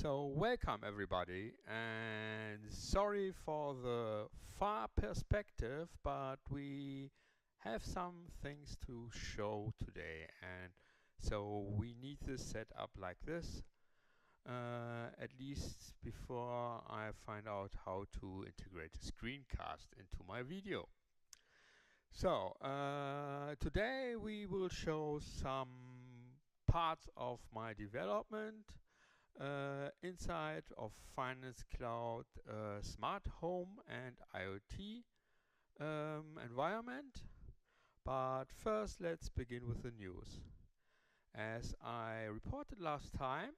So welcome everybody, and sorry for the far perspective, but we have some things to show today, and so we need this set up like this, at least before I find out how to integrate a screencast into my video. So today we will show some parts of my development inside of Finance Cloud Smart Home and IoT environment. But first, let's begin with the news. As I reported last time,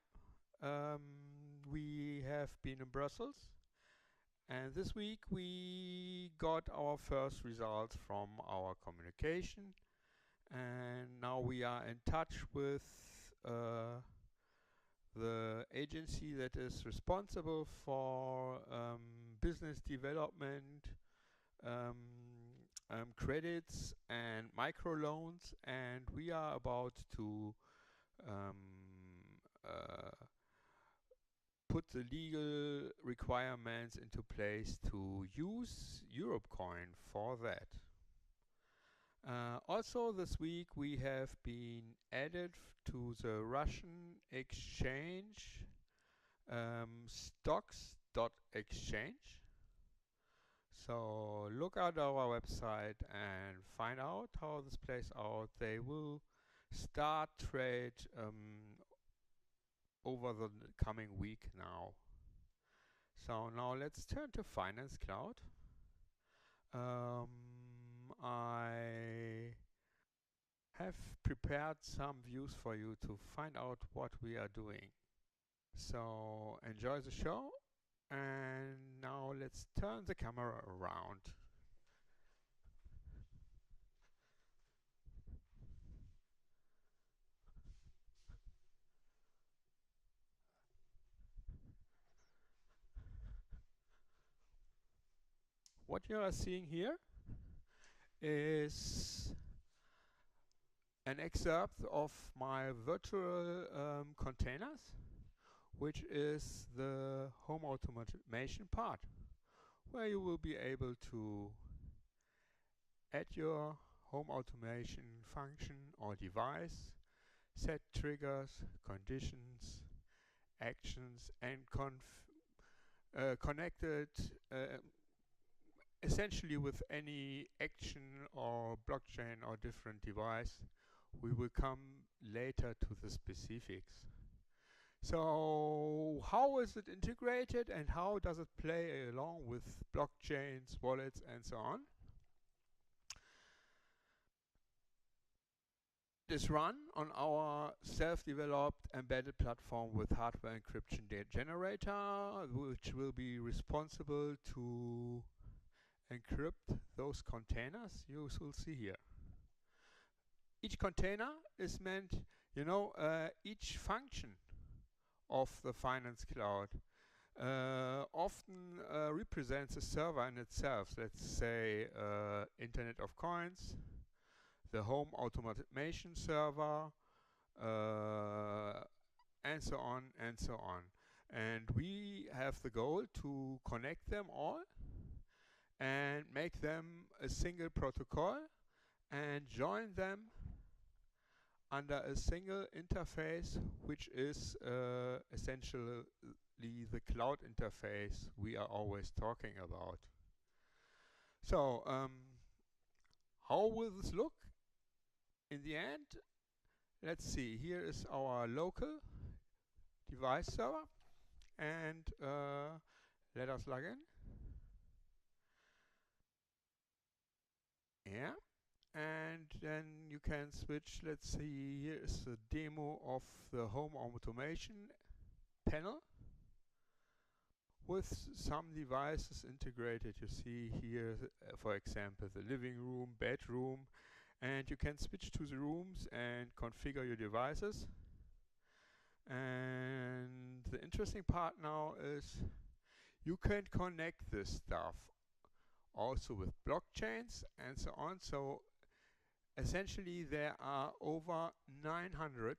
we have been in Brussels, and this week we got our first results from our communication, and now we are in touch with the agency that is responsible for business development, credits and microloans, and we are about to put the legal requirements into place to use EUROPECOIN for that. Also this week we have been added to the Russian exchange stocks.exchange. So look at our website and find out how this plays out. They will start trade over the coming week now. So now let's turn to Finance Cloud. I have prepared some views for you to find out what we are doing. So enjoy the show, and now let's turn the camera around. What you are seeing here is an excerpt of my virtual containers, which is the home automation part, where you will be able to add your home automation function or device, set triggers, conditions, actions, and connect it essentially with any action or blockchain or different device. We will come later to the specifics. So how is it integrated and how does it play along with blockchains, wallets, and so on? It is run on our self-developed embedded platform with hardware encryption data generator, which will be responsible to encrypt those containers you will see here. Each container is meant, each function of the Finance Cloud often represents a server in itself. Let's say Internet of Coins, the home automation server, and so on and so on. And we have the goal to connect them all and make them a single protocol and join them under a single interface, which is essentially the cloud interface we are always talking about. So how will this look in the end? Let's see, here is our local device server, and let us log in. Yeah, and then you can switch. Let's see, here is the demo of the home automation panel with some devices integrated. You see here, for example, the living room, bedroom, and you can switch to the rooms and configure your devices. And the interesting part now is you can connect this stuff also with blockchains and so on. So essentially there are over 900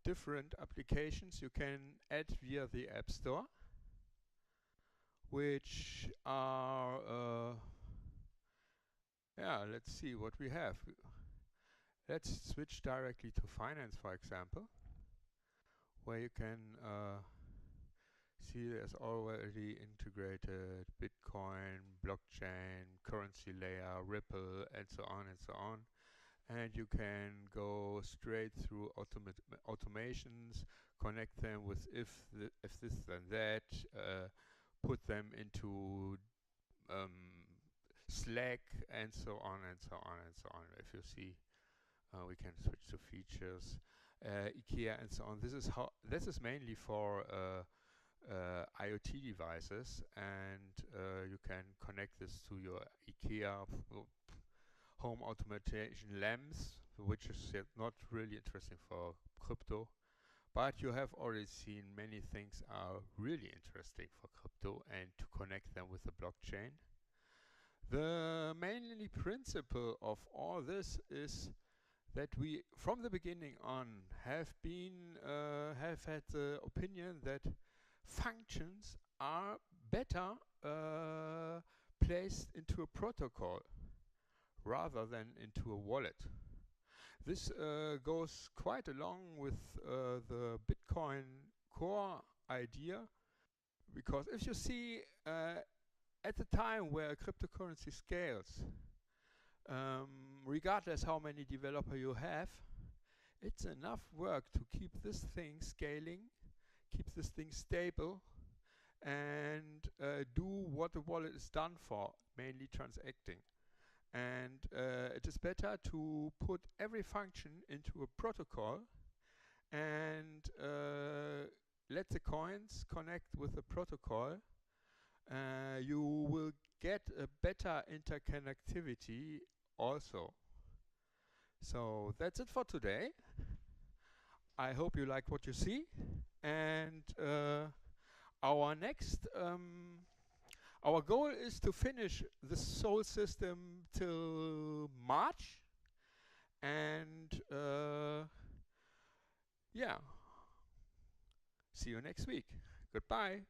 different applications you can add via the App Store, which are let's see what we have. Let's switch directly to finance, for example, where you can see there's already integrated Bitcoin, blockchain, currency layer, Ripple, and so on and so on. And you can go straight through automations, connect them with if this then that, put them into Slack, and so on and so on and so on. If you see, we can switch to features, IKEA, and so on. This is mainly for IoT devices, and you can connect this to your IKEA home automation lamps, which is not really interesting for crypto. But you have already seen many things are really interesting for crypto and to connect them with the blockchain. The mainly principle of all this is that we, from the beginning on, have had the opinion that functions are better placed into a protocol rather than into a wallet. This goes quite along with the Bitcoin core idea, because if you see at the time where a cryptocurrency scales, regardless how many developers you have, it's enough work to keep this thing scaling, keep this thing stable, and do what the wallet is done for, mainly transacting. And it is better to put every function into a protocol and let the coins connect with the protocol. You will get a better interconnectivity also. So that's it for today. I hope you like what you see, and our next our goal is to finish the Sol system till March, and yeah, see you next week. Goodbye.